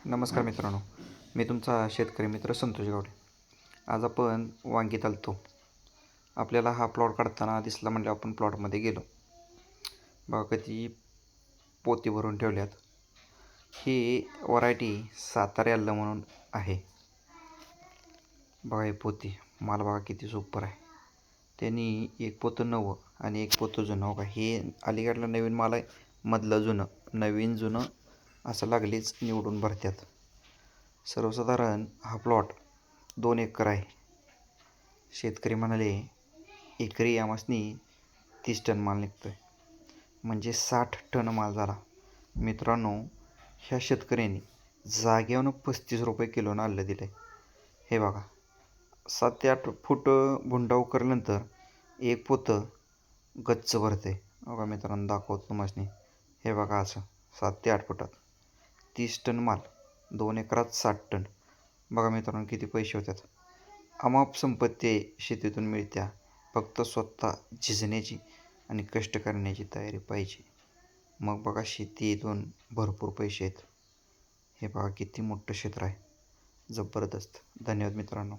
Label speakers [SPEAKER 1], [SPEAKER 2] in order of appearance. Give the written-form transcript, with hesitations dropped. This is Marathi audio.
[SPEAKER 1] नमस्कार मित्रांनो, मी तुमचा शेतकरी मित्र संतोष गावडे. आज आपण वांगीत आलतो. आपल्याला हा प्लॉट काढताना दिसला म्हणजे आपण प्लॉटमध्ये गेलो. बघा किती पोती भरून ठेवल्यात. ही व्हरायटी सातारा याल्लं म्हणून आहे. बघा ही पोती, माल बघा किती सुपर आहे. त्यांनी एक पोतं नवं आणि एक पोतं जुनं. बघा हे अलीकडला नवीन माल आहे, मधलं जुनं. नवीन जुनं असं लागलीच निवडून भरत्यात. सर्वसाधारण हा प्लॉट 2 एकर आहे. शेतकरी म्हणाले एकरी आमासनी 30 टन माल निघतोय, म्हणजे 60 टन माल झाला. मित्रांनो, ह्या शेतकऱ्यांनी जागेवरून 35 रुपये किलोनं आलं दिलं आहे. हे बघा 7 ते 8 फूट भुंडा उकरल्यानंतर एक पोतं गच्च भरते. बघा मित्रांनो, दाखवतो तुम्हाला. हे बघा असं 7 ते 8 फुटात 30 टन माल, 2 एकरात 60 टन. बघा मित्रांनो किती पैसे होतात. अमाप संपत्ती आहे शेतीतून मिळत्या. फक्त स्वतः झिजण्याची आणि कष्ट करण्याची तयारी पाहिजे. मग बघा शेतीतून भरपूर पैसे आहेत. हे बघा किती मोठं क्षेत्र आहे, जबरदस्त. धन्यवाद मित्रांनो.